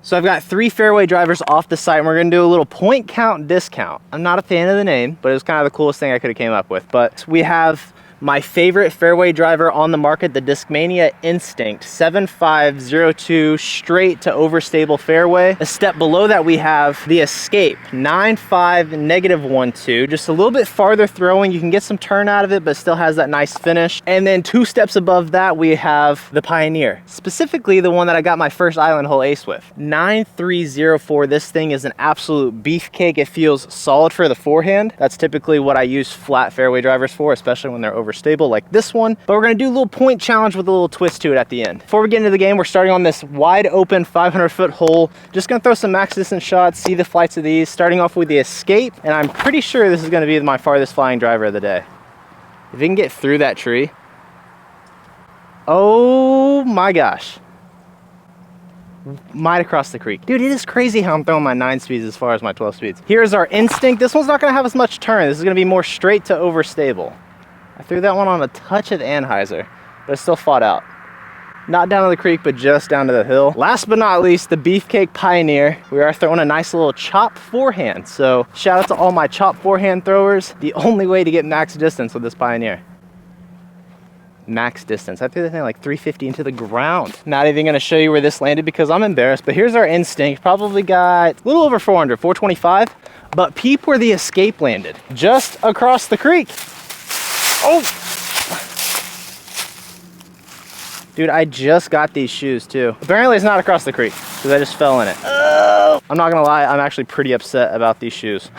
So I've got 3 fairway drivers off the site, and we're gonna do a little point count discount. I'm not a fan of the name, but it was kind of the coolest thing I could have came up with. But we have my favorite fairway driver on the market, the Discmania Instinct 7502 straight to overstable fairway. A step below that we have the Escape 95 -12, just a little bit farther throwing. You can get some turn out of it, but still has that nice finish. And then 2 steps above that, we have the Pioneer, specifically the one that I got my first island hole ace with. 9304. This thing is an absolute beefcake. It feels solid for the forehand. That's typically what I use flat fairway drivers for, especially when they're overstable like this one. But we're gonna do a little point challenge with a little twist to it at the end. Before we get into the game, we're starting on this wide open 500-foot hole. Just gonna throw some max distance shots, see the flights of these, starting off with the Escape, and I'm pretty sure this is gonna be my farthest flying driver of the day. If it can get through that tree. Oh my gosh. Might across the creek. Dude, it is crazy how I'm throwing my 9 speeds as far as my 12 speeds. Here's our Instinct. This one's not gonna have as much turn. This is gonna be more straight to overstable. I threw that one on a touch of Anheuser, but it still fought out. Not down to the creek, but just down to the hill. Last but not least, the Beefcake Pioneer. We are throwing a nice little chop forehand. So shout out to all my chop forehand throwers. The only way to get max distance with this Pioneer. Max distance. I threw that thing like 350 into the ground. Not even gonna show you where this landed because I'm embarrassed, but here's our Instinct. Probably got a little over 400, 425. But peep where the Escape landed. Just across the creek. Oh! Dude, I just got these shoes too. Apparently it's not across the creek because I just fell in it. Oh! I'm not gonna lie, I'm actually pretty upset about these shoes.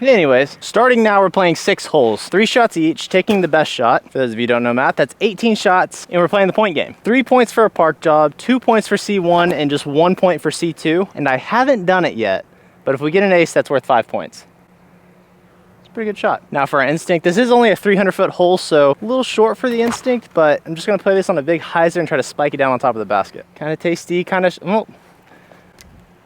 Anyways, starting now, we're playing 6 holes. 3 shots each, taking the best shot. For those of you who don't know math, that's 18 shots, and we're playing the point game. 3 points for a park job, 2 points for C1, and just 1 point for C2. And I haven't done it yet, but if we get an ace, that's worth 5 points. Pretty good shot. Now for our Instinct, this is only a 300-foot hole, so a little short for the Instinct, but I'm just gonna play this on a big hyzer and try to spike it down on top of the basket. Kind of tasty, kind of, oh.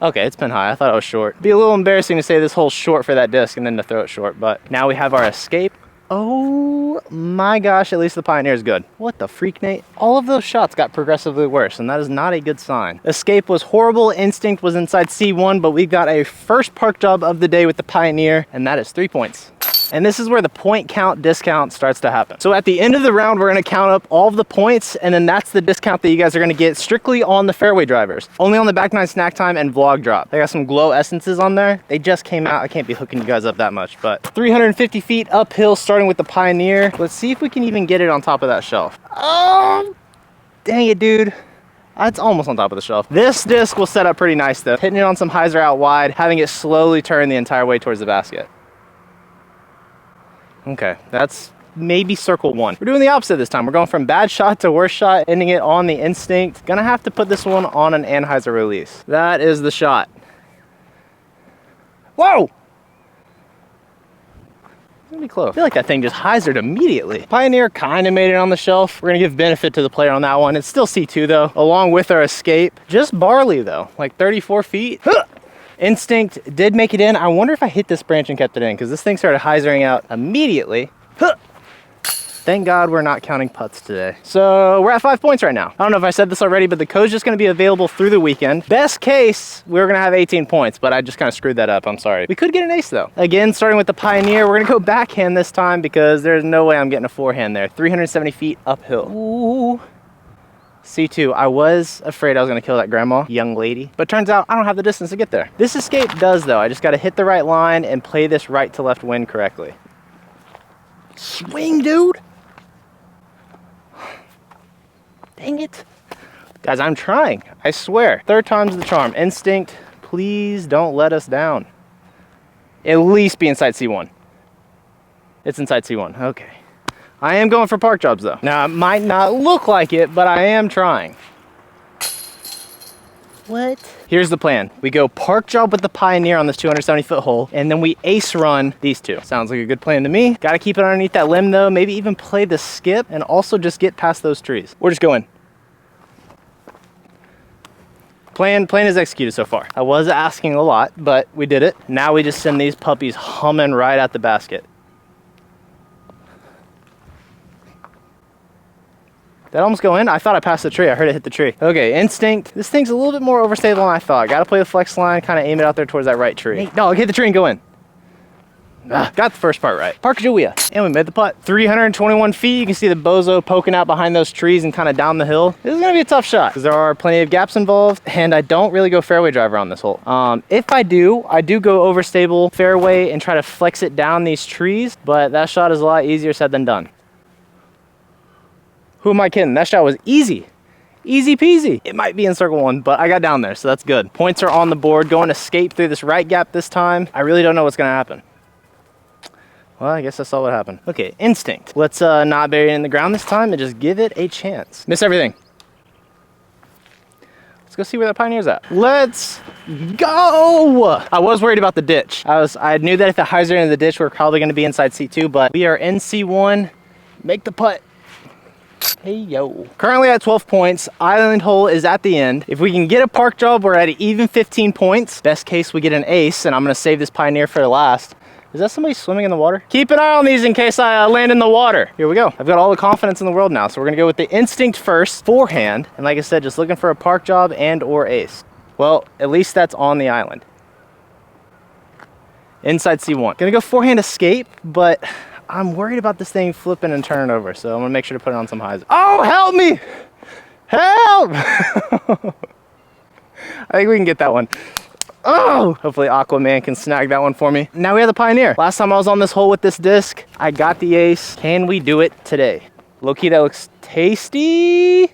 Okay, it's been high. I thought it was short. It'd be a little embarrassing to say this hole's short for that disc and then to throw it short, but now we have our Escape. Oh my gosh, at least the Pioneer's good. What the freak, Nate? All of those shots got progressively worse, and that is not a good sign. Escape was horrible, Instinct was inside C1, but we got a first park job of the day with the Pioneer, and that is 3 points. And this is where the point count discount starts to happen. So at the end of the round, we're gonna count up all of the points, and then that's the discount that you guys are gonna get strictly on the fairway drivers. Only on the back 9 snack time and vlog drop. I got some glow essences on there. They just came out. I can't be hooking you guys up that much, but 350 feet uphill starting with the Pioneer. Let's see if we can even get it on top of that shelf. Oh, dang it, dude. It's almost on top of the shelf. This disc will set up pretty nice though. Hitting it on some hyzer out wide, having it slowly turn the entire way towards the basket. Okay, that's maybe circle 1. We're doing the opposite this time. We're going from bad shot to worst shot, ending it on the Instinct. Gonna have to put this one on an Anheuser release. That is the shot. Whoa! It's gonna be close. I feel like that thing just hyzered immediately. Pioneer kind of made it on the shelf. We're gonna give benefit to the player on that one. It's still C2 though, along with our Escape. Just barely though, like 34 feet. Instinct did make it in. I wonder if I hit this branch and kept it in because this thing started hyzering out immediately. Thank God we're not counting putts today. So we're at 5 points right now. I don't know if I said this already, but the code's just gonna be available through the weekend. Best case, we're gonna have 18 points, but I just kind of screwed that up, I'm sorry. We could get an ace though. Again, starting with the Pioneer, we're gonna go backhand this time because there's no way I'm getting a forehand there. 370 feet uphill. Ooh. C2, I was afraid I was gonna kill that grandma, young lady, but turns out I don't have the distance to get there. This Escape does though. I just gotta hit the right line and play this right to left wind correctly. Swing, dude. Dang it. Guys, I'm trying, I swear. 3rd time's the charm. Instinct, please don't let us down. At least be inside C1. It's inside C1, okay. I am going for park jobs though. Now it might not look like it, but I am trying. What? Here's the plan. We go park job with the Pioneer on this 270-foot hole, and then we ace run these 2. Sounds like a good plan to me. Gotta keep it underneath that limb though, maybe even play the skip and also just get past those trees. We're just going. Plan is executed so far. I was asking a lot, but we did it. Now we just send these puppies humming right at the basket. Did that almost go in? I thought I passed the tree. I heard it hit the tree. Okay, instinct. This thing's a little bit more overstable than I thought. Gotta play the flex line, kind of aim it out there towards that right tree. No, hit the tree and go in. Got the first part right. Park Julia. And we made the putt. 321 feet. You can see the bozo poking out behind those trees and kind of down the hill. This is gonna be a tough shot because there are plenty of gaps involved, and I don't really go fairway driver on this hole. If I do go overstable fairway and try to flex it down these trees, but that shot is a lot easier said than done. Who am I kidding? That shot was easy. Easy peasy. It might be in circle one, but I got down there, so that's good. Points are on the board. Going to escape through this right gap this time. I really don't know what's gonna happen. Well, I guess I saw what happened. Okay, instinct. Let's not bury it in the ground this time and just give it a chance. Miss everything. Let's go see where that Pioneer's at. Let's go! I was worried about the ditch. I knew that if it hyzer into the ditch, we're probably gonna be inside C2, but we are in C1. Make the putt. Hey, yo. Currently at 12 points. Island hole is at the end. If we can get a park job, we're at even 15 points. Best case, we get an ace, and I'm gonna save this Pioneer for last. Is that somebody swimming in the water? Keep an eye on these in case I land in the water. Here we go. I've got all the confidence in the world now, so we're gonna go with the instinct first, forehand, and like I said, just looking for a park job and or ace. Well, at least that's on the island. Inside C1. Gonna go forehand escape, but I'm worried about this thing flipping and turning over, so I'm gonna make sure to put it on some highs. Oh, help me! Help! I think we can get that one. Oh! Hopefully Aquaman can snag that one for me. Now we have the Pioneer. Last time I was on this hole with this disc, I got the ace. Can we do it today? Low-key, that looks tasty.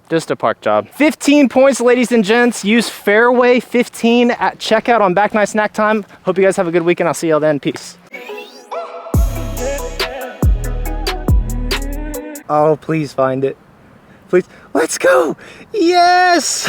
Just a park job. 15 points, ladies and gents. Use fairway 15 at checkout on Back Night Snack Time. Hope you guys have a good weekend. I'll see y'all then. Peace. Oh, please find it. Please. Let's go. Yes.